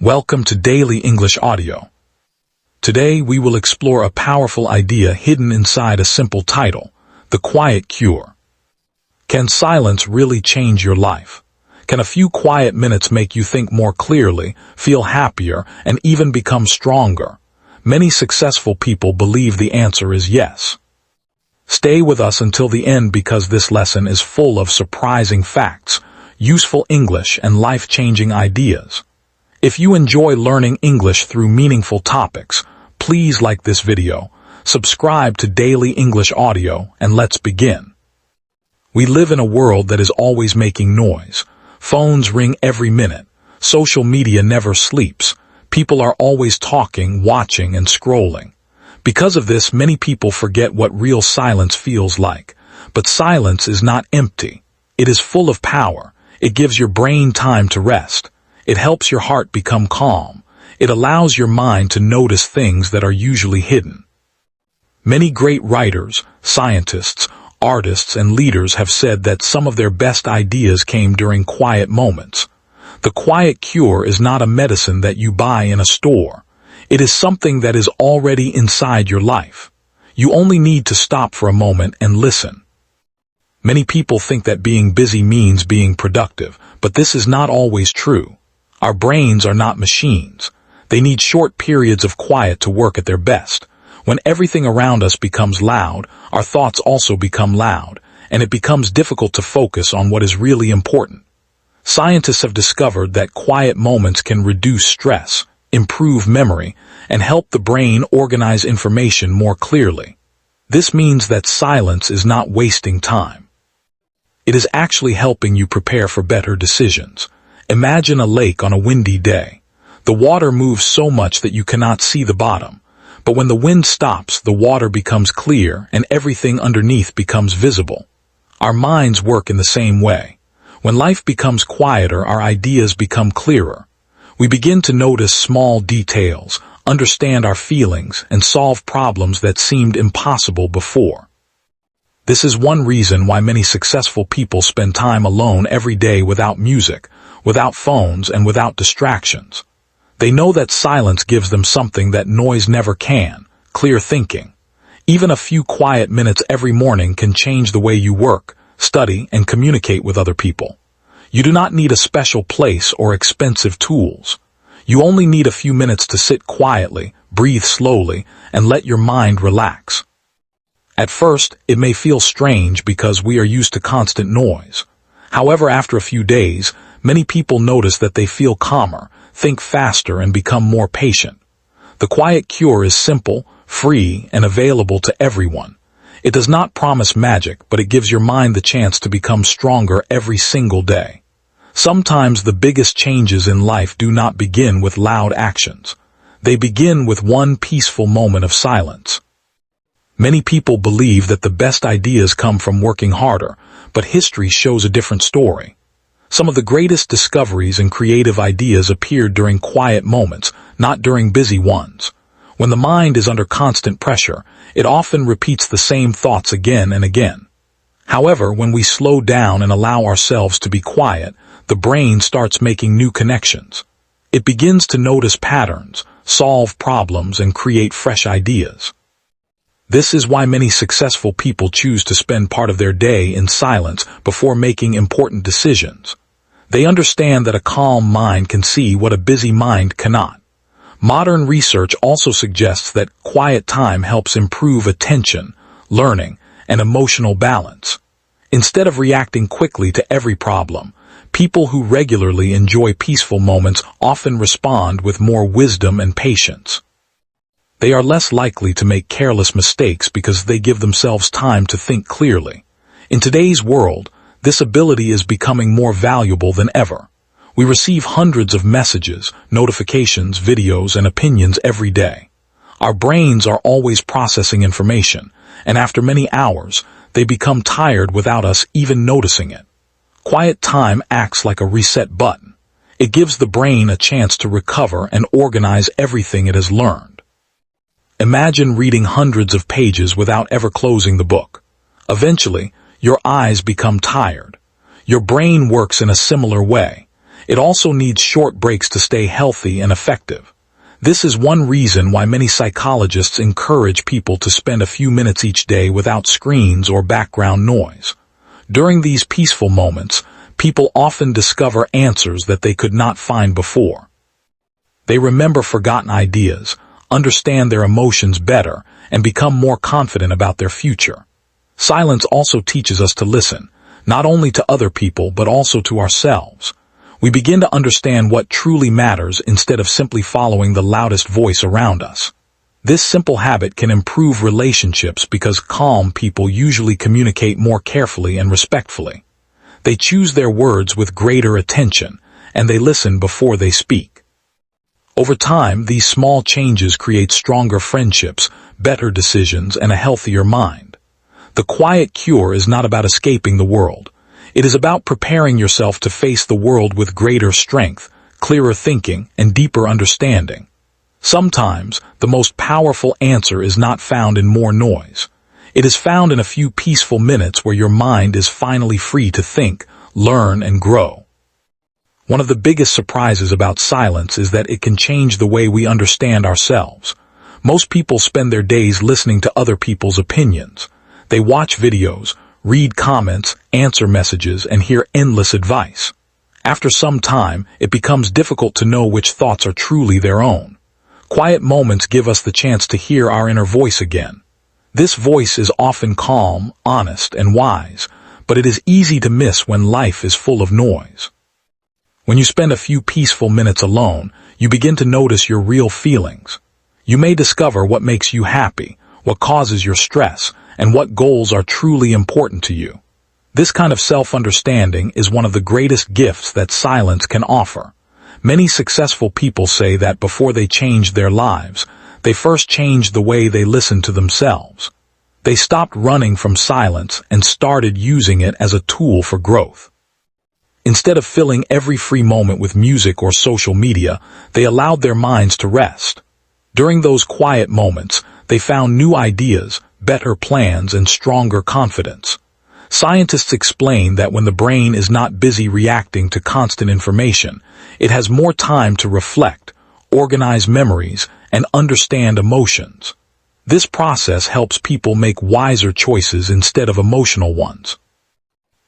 Welcome to Daily English Audio. Today we will explore a powerful idea hidden inside a simple title, The Quiet Cure. Can silence really change your life? Can a few quiet minutes make you think more clearly, feel happier, and even become stronger? Many successful people believe the answer is yes. Stay with us until the end because this lesson is full of surprising facts, useful English, and life-changing ideas. If you enjoy learning English through meaningful topics, please like this video, subscribe to Daily English Audio, and let's begin. We live in a world that is always making noise. Phones ring every minute. Social media never sleeps. People are always talking, watching, and scrolling. Because of this, many people forget what real silence feels like. But silence is not empty. It is full of power. It gives your brain time to rest. It helps your heart become calm. It allows your mind to notice things that are usually hidden. Many great writers, scientists, artists, and leaders have said that some of their best ideas came during quiet moments. The quiet cure is not a medicine that you buy in a store. It is something that is already inside your life. You only need to stop for a moment and listen. Many people think that being busy means being productive, but this is not always true. Our brains are not machines. They need short periods of quiet to work at their best. When everything around us becomes loud, our thoughts also become loud, and it becomes difficult to focus on what is really important. Scientists have discovered that quiet moments can reduce stress, improve memory, and help the brain organize information more clearly. This means that silence is not wasting time. It is actually helping you prepare for better decisions. Imagine a lake on a windy day. The water moves so much that you cannot see the bottom. But when the wind stops, the water becomes clear and everything underneath becomes visible. Our minds work in the same way. When life becomes quieter, our ideas become clearer. We begin to notice small details, understand our feelings, and solve problems that seemed impossible before. This is one reason why many successful people spend time alone every day without music, without phones, and without distractions. They know that silence gives them something that noise never can, clear thinking. Even a few quiet minutes every morning can change the way you work, study, and communicate with other people. You do not need a special place or expensive tools. You only need a few minutes to sit quietly, breathe slowly, and let your mind relax. At first, it may feel strange because we are used to constant noise. However, after a few days, many people notice that they feel calmer, think faster, and become more patient. The quiet cure is simple, free, and available to everyone. It does not promise magic, but it gives your mind the chance to become stronger every single day. Sometimes the biggest changes in life do not begin with loud actions. They begin with one peaceful moment of silence. Many people believe that the best ideas come from working harder, but history shows a different story. Some of the greatest discoveries and creative ideas appeared during quiet moments, not during busy ones. When the mind is under constant pressure, it often repeats the same thoughts again and again. However, when we slow down and allow ourselves to be quiet, the brain starts making new connections. It begins to notice patterns, solve problems, and create fresh ideas. This is why many successful people choose to spend part of their day in silence before making important decisions. They understand that a calm mind can see what a busy mind cannot. Modern research also suggests that quiet time helps improve attention, learning, and emotional balance. Instead of reacting quickly to every problem, people who regularly enjoy peaceful moments often respond with more wisdom and patience. They are less likely to make careless mistakes because they give themselves time to think clearly. In today's world, this ability is becoming more valuable than ever. We receive hundreds of messages, notifications, videos, and opinions every day. Our brains are always processing information, and after many hours, they become tired without us even noticing it. Quiet time acts like a reset button. It gives the brain a chance to recover and organize everything it has learned. Imagine reading hundreds of pages without ever closing the book. Eventually, your eyes become tired. Your brain works in a similar way. It also needs short breaks to stay healthy and effective. This is one reason why many psychologists encourage people to spend a few minutes each day without screens or background noise. During these peaceful moments, people often discover answers that they could not find before. They remember forgotten ideas, understand their emotions better, and become more confident about their future. Silence also teaches us to listen, not only to other people but also to ourselves. We begin to understand what truly matters instead of simply following the loudest voice around us. This simple habit can improve relationships because calm people usually communicate more carefully and respectfully. They choose their words with greater attention, and they listen before they speak. Over time, these small changes create stronger friendships, better decisions, and a healthier mind. The quiet cure is not about escaping the world. It is about preparing yourself to face the world with greater strength, clearer thinking, and deeper understanding. Sometimes, the most powerful answer is not found in more noise. It is found in a few peaceful minutes where your mind is finally free to think, learn, and grow. One of the biggest surprises about silence is that it can change the way we understand ourselves. Most people spend their days listening to other people's opinions. They watch videos, read comments, answer messages, and hear endless advice. After some time, it becomes difficult to know which thoughts are truly their own. Quiet moments give us the chance to hear our inner voice again. This voice is often calm, honest, and wise, but it is easy to miss when life is full of noise. When you spend a few peaceful minutes alone, you begin to notice your real feelings. You may discover what makes you happy, what causes your stress, and what goals are truly important to you. This kind of self-understanding is one of the greatest gifts that silence can offer. Many successful people say that before they changed their lives, they first changed the way they listened to themselves. They stopped running from silence and started using it as a tool for growth. Instead of filling every free moment with music or social media, they allowed their minds to rest. During those quiet moments, they found new ideas, better plans, and stronger confidence. Scientists explain that when the brain is not busy reacting to constant information, it has more time to reflect, organize memories, and understand emotions. This process helps people make wiser choices instead of emotional ones.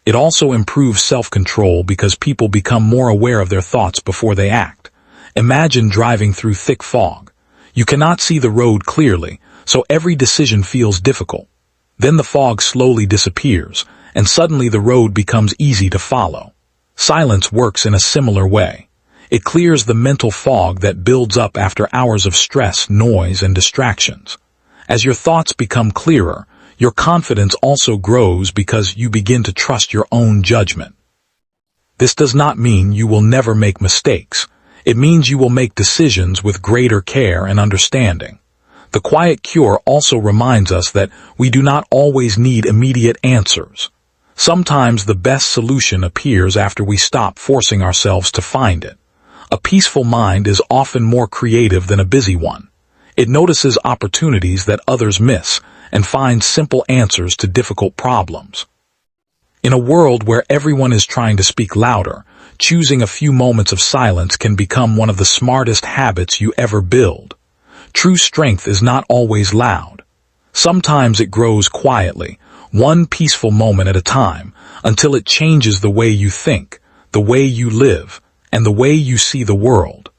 It also improves self-control because people become more aware of their thoughts before they act. Imagine driving through thick fog. You cannot see the road clearly, so every decision feels difficult. Then the fog slowly disappears, and suddenly the road becomes easy to follow. Silence works in a similar way. It clears the mental fog that builds up after hours of stress, noise, and distractions. As your thoughts become clearer, your confidence also grows because you begin to trust your own judgment. This does not mean you will never make mistakes. It means you will make decisions with greater care and understanding. The quiet cure also reminds us that we do not always need immediate answers. Sometimes the best solution appears after we stop forcing ourselves to find it. A peaceful mind is often more creative than a busy one. It notices opportunities that others miss and finds simple answers to difficult problems. In a world where everyone is trying to speak louder, choosing a few moments of silence can become one of the smartest habits you ever build. True strength is not always loud. Sometimes it grows quietly, one peaceful moment at a time, until it changes the way you think, the way you live, and the way you see the world.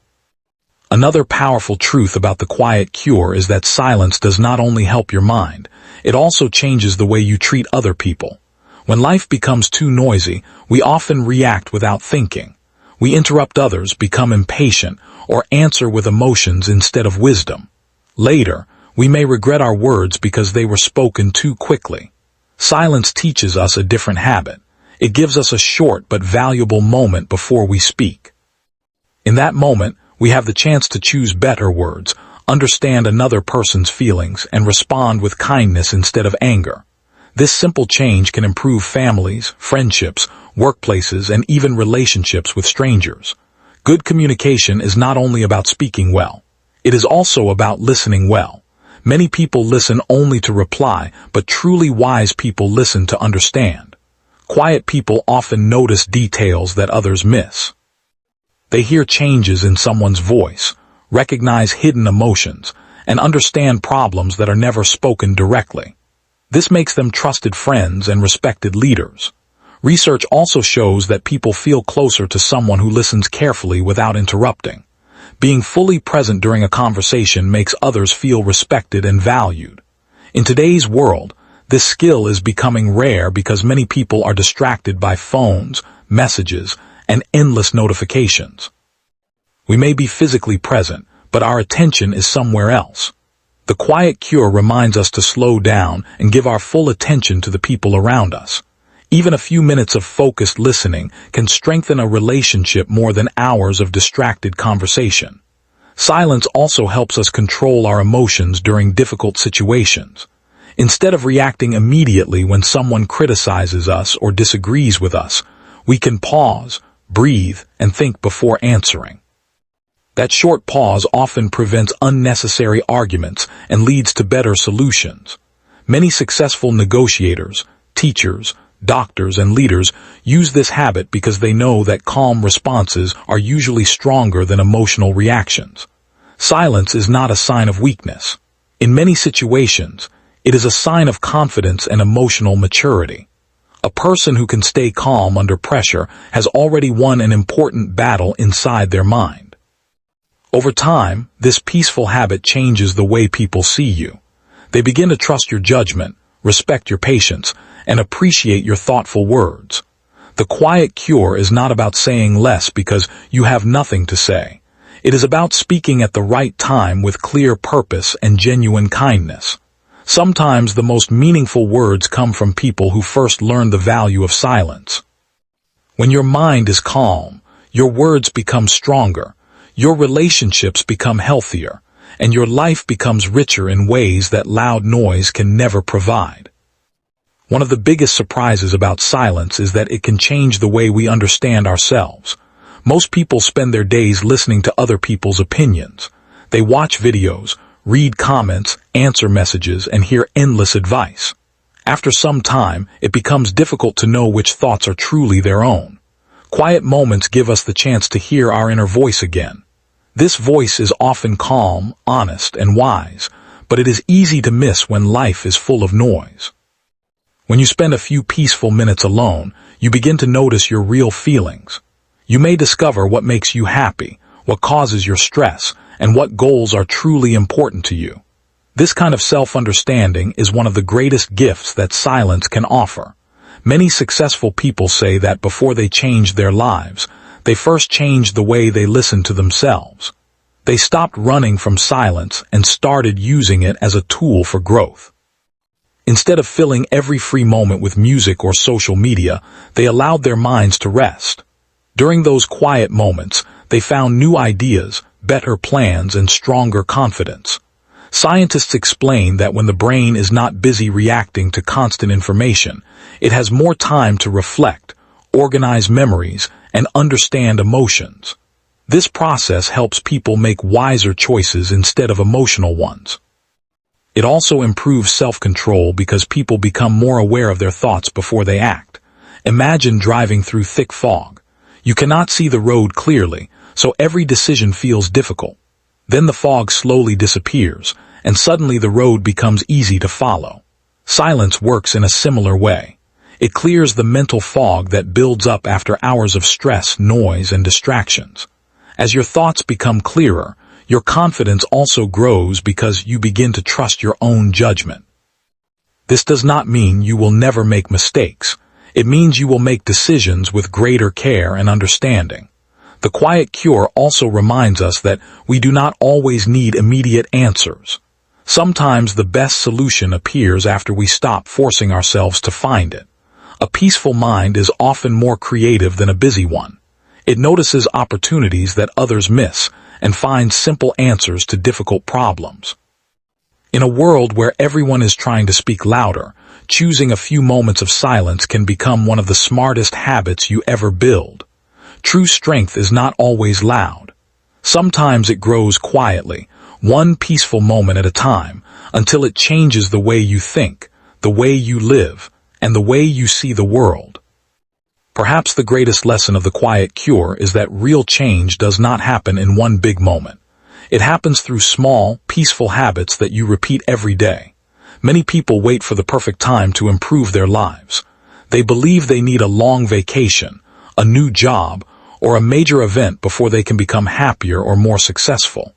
Another powerful truth about the quiet cure is that silence does not only help your mind, it also changes the way you treat other people. When life becomes too noisy, we often react without thinking. We interrupt others, become impatient, or answer with emotions instead of wisdom. Later, we may regret our words because they were spoken too quickly. Silence teaches us a different habit. It gives us a short but valuable moment before we speak. In that moment, we have the chance to choose better words, understand another person's feelings, and respond with kindness instead of anger. This simple change can improve families, friendships, workplaces, and even relationships with strangers. Good communication is not only about speaking well. It is also about listening well. Many people listen only to reply, but truly wise people listen to understand. Quiet people often notice details that others miss. They hear changes in someone's voice, recognize hidden emotions, and understand problems that are never spoken directly. This makes them trusted friends and respected leaders. Research also shows that people feel closer to someone who listens carefully without interrupting. Being fully present during a conversation makes others feel respected and valued. In today's world, this skill is becoming rare because many people are distracted by phones, messages, and endless notifications. We may be physically present, but our attention is somewhere else. The quiet cure reminds us to slow down and give our full attention to the people around us. Even a few minutes of focused listening can strengthen a relationship more than hours of distracted conversation. Silence also helps us control our emotions during difficult situations. Instead of reacting immediately when someone criticizes us or disagrees with us, we can pause, breathe, and think before answering. That short pause often prevents unnecessary arguments and leads to better solutions. Many successful negotiators, teachers, doctors, and leaders use this habit because they know that calm responses are usually stronger than emotional reactions. Silence is not a sign of weakness. In many situations, it is a sign of confidence and emotional maturity. A person who can stay calm under pressure has already won an important battle inside their mind. Over time, this peaceful habit changes the way people see you. They begin to trust your judgment, respect your patience, and appreciate your thoughtful words. The quiet cure is not about saying less because you have nothing to say. It is about speaking at the right time with clear purpose and genuine kindness. Sometimes the most meaningful words come from people who first learned the value of silence. When your mind is calm, your words become stronger, your relationships become healthier, and your life becomes richer in ways that loud noise can never provide. One of the biggest surprises about silence is that it can change the way we understand ourselves. Most people spend their days listening to other people's opinions. They watch videos, read comments, answer messages, and hear endless advice. After some time, it becomes difficult to know which thoughts are truly their own. Quiet moments give us the chance to hear our inner voice again. This voice is often calm, honest, and wise, but it is easy to miss when life is full of noise. When you spend a few peaceful minutes alone, you begin to notice your real feelings. You may discover what makes you happy, what causes your stress, and what goals are truly important to you. This kind of self-understanding is one of the greatest gifts that silence can offer. Many successful people say that before they changed their lives, they first changed the way they listened to themselves. They stopped running from silence and started using it as a tool for growth. Instead of filling every free moment with music or social media, they allowed their minds to rest. During those quiet moments, they found new ideas, better plans, and stronger confidence. Scientists explain that when the brain is not busy reacting to constant information, it has more time to reflect, organize memories, and understand emotions. This process helps people make wiser choices instead of emotional ones. It also improves self-control because people become more aware of their thoughts before they act. Imagine driving through thick fog. You cannot see the road clearly, so every decision feels difficult. Then the fog slowly disappears, and suddenly the road becomes easy to follow. Silence works in a similar way. It clears the mental fog that builds up after hours of stress, noise, and distractions. As your thoughts become clearer, your confidence also grows because you begin to trust your own judgment. This does not mean you will never make mistakes. It means you will make decisions with greater care and understanding. The quiet cure also reminds us that we do not always need immediate answers. Sometimes the best solution appears after we stop forcing ourselves to find it. A peaceful mind is often more creative than a busy one. It notices opportunities that others miss and finds simple answers to difficult problems. In a world where everyone is trying to speak louder, choosing a few moments of silence can become one of the smartest habits you ever build. True strength is not always loud. Sometimes it grows quietly, one peaceful moment at a time, until it changes the way you think, the way you live, and the way you see the world. Perhaps the greatest lesson of the quiet cure is that real change does not happen in one big moment. It happens through small, peaceful habits that you repeat every day. Many people wait for the perfect time to improve their lives. They believe they need a long vacation, a new job, or a major event before they can become happier or more successful.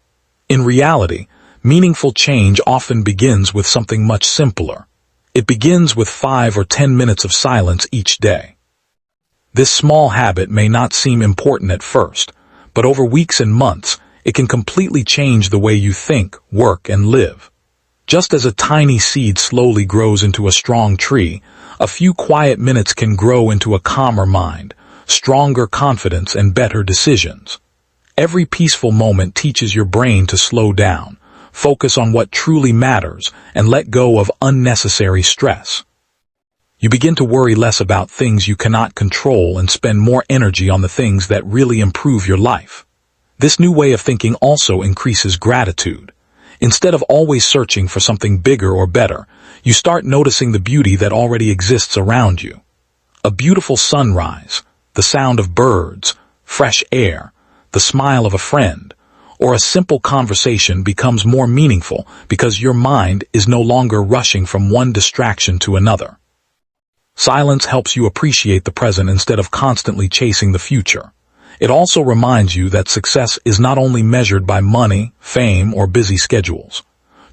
In reality, meaningful change often begins with something much simpler. It begins with 5 or 10 minutes of silence each day. This small habit may not seem important at first, but over weeks and months, it can completely change the way you think, work, and live. Just as a tiny seed slowly grows into a strong tree, a few quiet minutes can grow into a calmer mind, stronger confidence, and better decisions. Every peaceful moment teaches your brain to slow down, focus on what truly matters, and let go of unnecessary stress. You begin to worry less about things you cannot control and spend more energy on the things that really improve your life. This new way of thinking also increases gratitude. Instead of always searching for something bigger or better, you start noticing the beauty that already exists around you. A beautiful sunrise, the sound of birds, fresh air, the smile of a friend, or a simple conversation becomes more meaningful because your mind is no longer rushing from one distraction to another. Silence helps you appreciate the present instead of constantly chasing the future. It also reminds you that success is not only measured by money, fame, or busy schedules.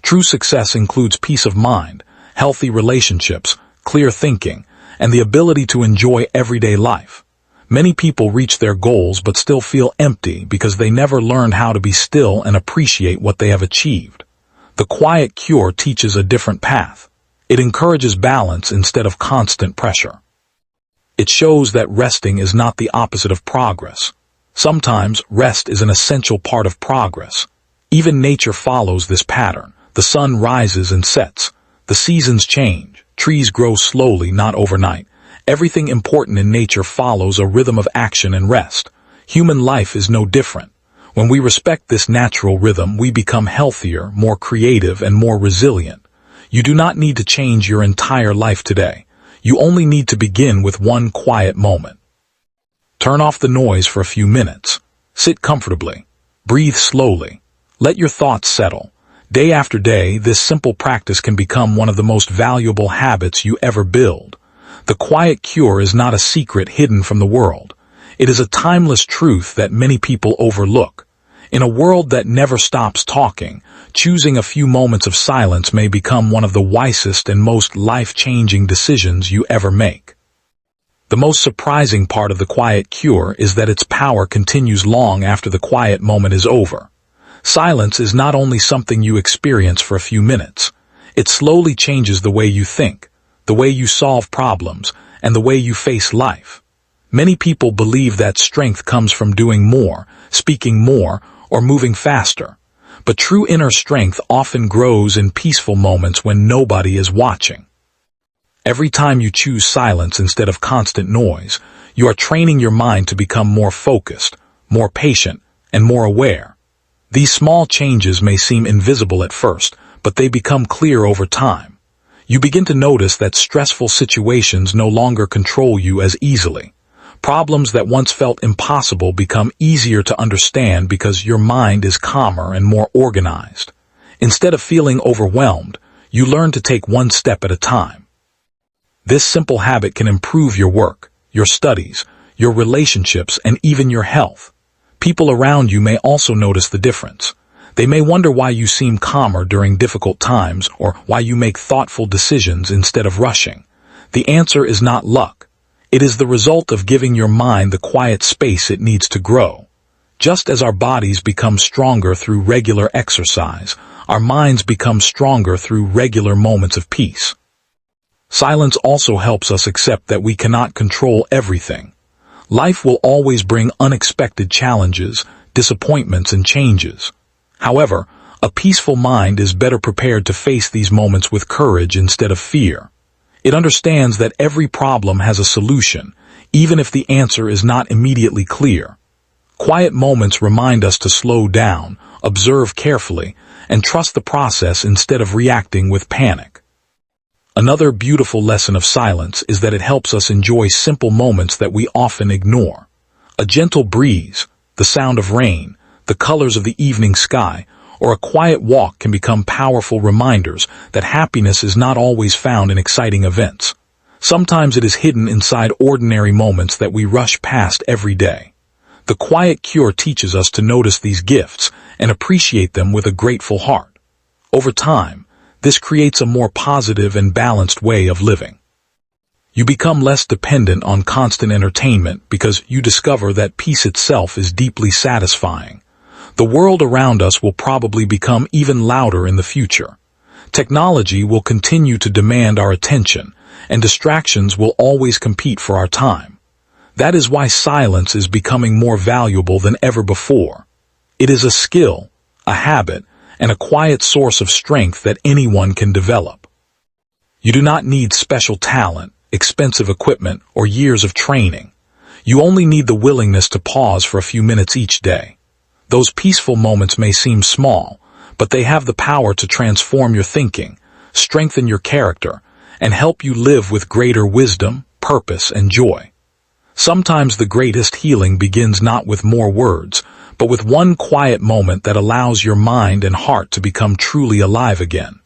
True success includes peace of mind, healthy relationships, clear thinking, and the ability to enjoy everyday life. Many people reach their goals but still feel empty because they never learned how to be still and appreciate what they have achieved. The quiet cure teaches a different path. It encourages balance instead of constant pressure. It shows that resting is not the opposite of progress. Sometimes rest is an essential part of progress. Even nature follows this pattern. The sun rises and sets. The seasons change. Trees grow slowly, not overnight. Everything important in nature follows a rhythm of action and rest. Human life is no different. When we respect this natural rhythm, we become healthier, more creative, and more resilient. You do not need to change your entire life today. You only need to begin with one quiet moment. Turn off the noise for a few minutes. Sit comfortably. Breathe slowly. Let your thoughts settle. Day after day, this simple practice can become one of the most valuable habits you ever build. The quiet cure is not a secret hidden from the world. It is a timeless truth that many people overlook. In a world that never stops talking, choosing a few moments of silence may become one of the wisest and most life-changing decisions you ever make. The most surprising part of the quiet cure is that its power continues long after the quiet moment is over. Silence is not only something you experience for a few minutes. It slowly changes the way you think, the way you solve problems, and the way you face life. Many people believe that strength comes from doing more, speaking more, or moving faster. But true inner strength often grows in peaceful moments when nobody is watching. Every time you choose silence instead of constant noise, you are training your mind to become more focused, more patient, and more aware. These small changes may seem invisible at first, but they become clear over time. You begin to notice that stressful situations no longer control you as easily. Problems that once felt impossible become easier to understand because your mind is calmer and more organized. Instead of feeling overwhelmed, you learn to take one step at a time. This simple habit can improve your work, your studies, your relationships, and even your health. People around you may also notice the difference. They may wonder why you seem calmer during difficult times or why you make thoughtful decisions instead of rushing. The answer is not luck. It is the result of giving your mind the quiet space it needs to grow. Just as our bodies become stronger through regular exercise, our minds become stronger through regular moments of peace. Silence also helps us accept that we cannot control everything. Life will always bring unexpected challenges, disappointments, and changes. However, a peaceful mind is better prepared to face these moments with courage instead of fear. It understands that every problem has a solution, even if the answer is not immediately clear. Quiet moments remind us to slow down, observe carefully, and trust the process instead of reacting with panic. Another beautiful lesson of silence is that it helps us enjoy simple moments that we often ignore. A gentle breeze, the sound of rain, the colors of the evening sky, or a quiet walk can become powerful reminders that happiness is not always found in exciting events. Sometimes it is hidden inside ordinary moments that we rush past every day. The Quiet Cure teaches us to notice these gifts and appreciate them with a grateful heart. Over time, this creates a more positive and balanced way of living. You become less dependent on constant entertainment because you discover that peace itself is deeply satisfying. The world around us will probably become even louder in the future. Technology will continue to demand our attention, and distractions will always compete for our time. That is why silence is becoming more valuable than ever before. It is a skill, a habit, and a quiet source of strength that anyone can develop. You do not need special talent, expensive equipment, or years of training. You only need the willingness to pause for a few minutes each day. Those peaceful moments may seem small, but they have the power to transform your thinking, strengthen your character, and help you live with greater wisdom, purpose, and joy. Sometimes the greatest healing begins not with more words, but with one quiet moment that allows your mind and heart to become truly alive again.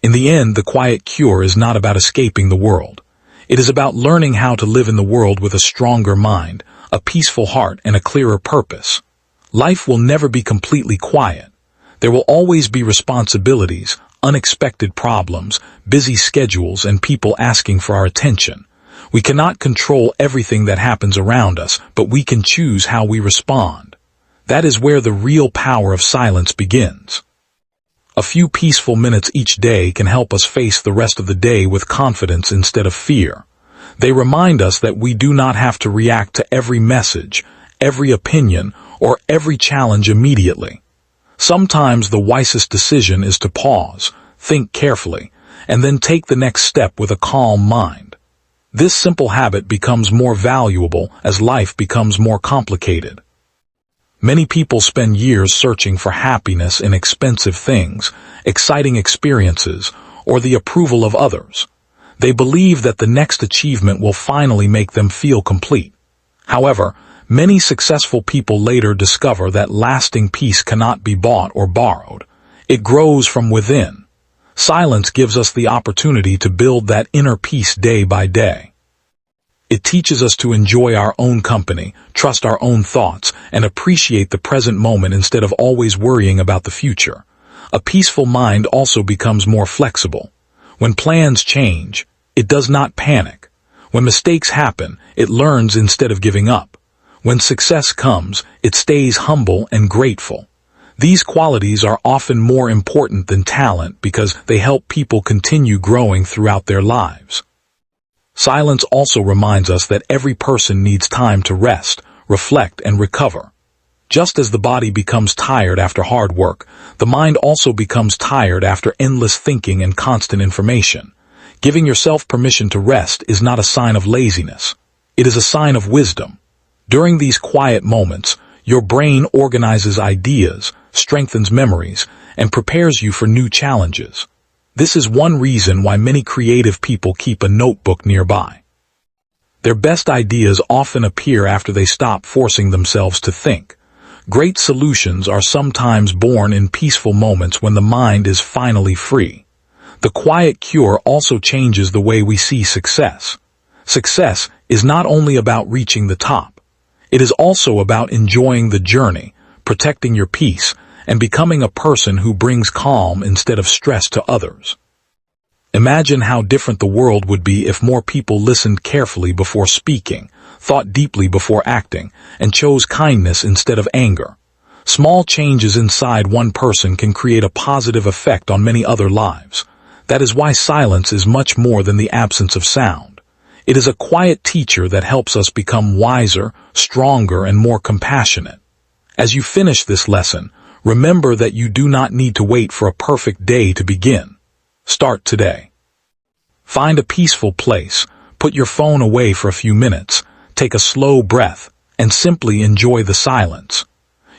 In the end, the Quiet Cure is not about escaping the world. It is about learning how to live in the world with a stronger mind, a peaceful heart, and a clearer purpose. Life will never be completely quiet. There will always be responsibilities, unexpected problems, busy schedules, and people asking for our attention. We cannot control everything that happens around us, but we can choose how we respond. That is where the real power of silence begins. A few peaceful minutes each day can help us face the rest of the day with confidence instead of fear. They remind us that we do not have to react to every message, every opinion, or every challenge immediately. Sometimes the wisest decision is to pause, think carefully, and then take the next step with a calm mind. This simple habit becomes more valuable as life becomes more complicated. Many people spend years searching for happiness in expensive things, exciting experiences, or the approval of others. They believe that the next achievement will finally make them feel complete. However, many successful people later discover that lasting peace cannot be bought or borrowed. It grows from within. Silence gives us the opportunity to build that inner peace day by day. It teaches us to enjoy our own company, trust our own thoughts, and appreciate the present moment instead of always worrying about the future. A peaceful mind also becomes more flexible. When plans change, it does not panic. When mistakes happen, it learns instead of giving up. When success comes, it stays humble and grateful. These qualities are often more important than talent because they help people continue growing throughout their lives. Silence also reminds us that every person needs time to rest, reflect, and recover. Just as the body becomes tired after hard work, the mind also becomes tired after endless thinking and constant information. Giving yourself permission to rest is not a sign of laziness. It is a sign of wisdom. During these quiet moments, your brain organizes ideas, strengthens memories, and prepares you for new challenges. This is one reason why many creative people keep a notebook nearby. Their best ideas often appear after they stop forcing themselves to think. Great solutions are sometimes born in peaceful moments when the mind is finally free. The Quiet Cure also changes the way we see success. Success is not only about reaching the top. It is also about enjoying the journey, protecting your peace, and becoming a person who brings calm instead of stress to others. Imagine how different the world would be if more people listened carefully before speaking, thought deeply before acting, and chose kindness instead of anger. Small changes inside one person can create a positive effect on many other lives. That is why silence is much more than the absence of sound. It is a quiet teacher that helps us become wiser, stronger, and more compassionate. As you finish this lesson, remember that you do not need to wait for a perfect day to begin. Start today. Find a peaceful place, put your phone away for a few minutes, take a slow breath, and simply enjoy the silence.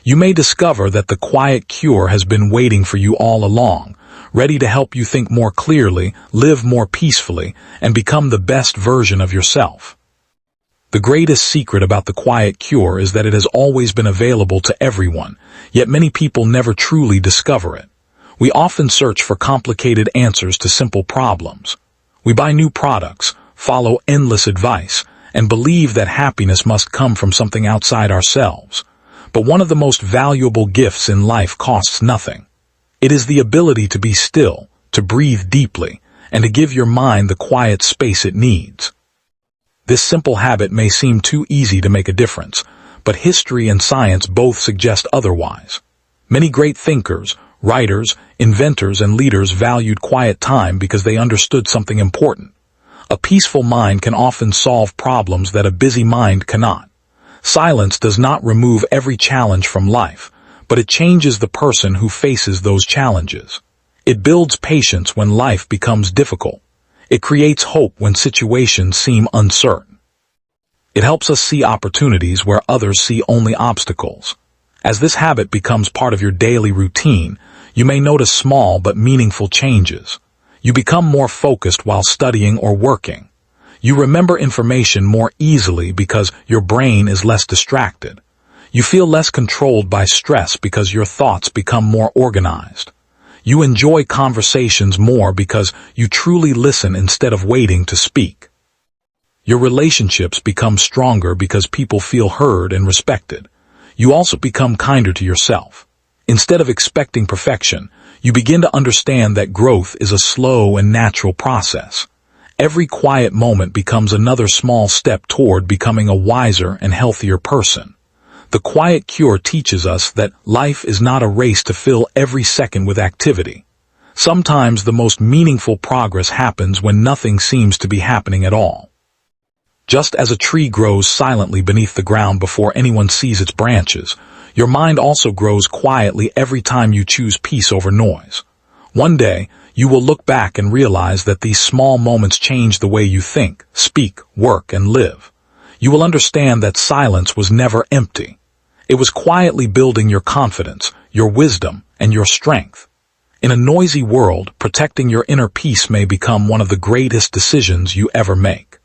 You may discover that the Quiet Cure has been waiting for you all along, ready to help you think more clearly, live more peacefully, and become the best version of yourself. The greatest secret about the quiet cure is that it has always been available to everyone, yet many people never truly discover it. We often search for complicated answers to simple problems. We buy new products, follow endless advice, and believe that happiness must come from something outside ourselves. But one of the most valuable gifts in life costs nothing. It is the ability to be still, to breathe deeply, and to give your mind the quiet space it needs. This simple habit may seem too easy to make a difference, but history and science both suggest otherwise. Many great thinkers, writers, inventors, and leaders valued quiet time because they understood something important. A peaceful mind can often solve problems that a busy mind cannot. Silence does not remove every challenge from life, but it changes the person who faces those challenges. It builds patience when life becomes difficult. It creates hope when situations seem uncertain. It helps us see opportunities where others see only obstacles. As this habit becomes part of your daily routine, you may notice small but meaningful changes. You become more focused while studying or working. You remember information more easily because your brain is less distracted. You feel less controlled by stress because your thoughts become more organized. You enjoy conversations more because you truly listen instead of waiting to speak. Your relationships become stronger because people feel heard and respected. You also become kinder to yourself. Instead of expecting perfection, you begin to understand that growth is a slow and natural process. Every quiet moment becomes another small step toward becoming a wiser and healthier person. The quiet cure teaches us that life is not a race to fill every second with activity. Sometimes the most meaningful progress happens when nothing seems to be happening at all. Just as a tree grows silently beneath the ground before anyone sees its branches, your mind also grows quietly every time you choose peace over noise. One day, you will look back and realize that these small moments change the way you think, speak, work, and live. You will understand that silence was never empty. It was quietly building your confidence, your wisdom, and your strength. In a noisy world, protecting your inner peace may become one of the greatest decisions you ever make.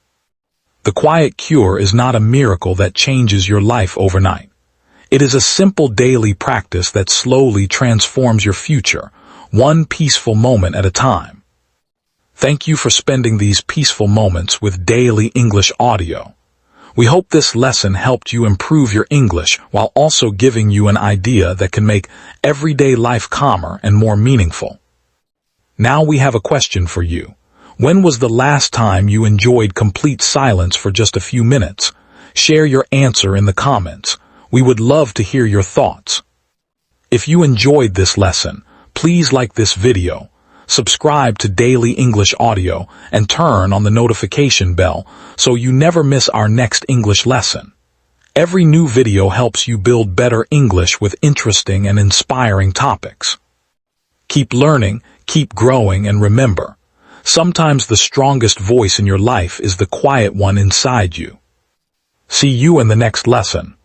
The quiet cure is not a miracle that changes your life overnight. It is a simple daily practice that slowly transforms your future, one peaceful moment at a time. Thank you for spending these peaceful moments with Daily English Audio. We hope this lesson helped you improve your English while also giving you an idea that can make everyday life calmer and more meaningful. Now we have a question for you. When was the last time you enjoyed complete silence for just a few minutes? Share your answer in the comments. We would love to hear your thoughts. If you enjoyed this lesson, please like this video, subscribe to Daily English Audio, and turn on the notification bell so you never miss our next English lesson. Every new video helps you build better English with interesting and inspiring topics. Keep learning, keep growing, and remember, sometimes the strongest voice in your life is the quiet one inside you. See you in the next lesson.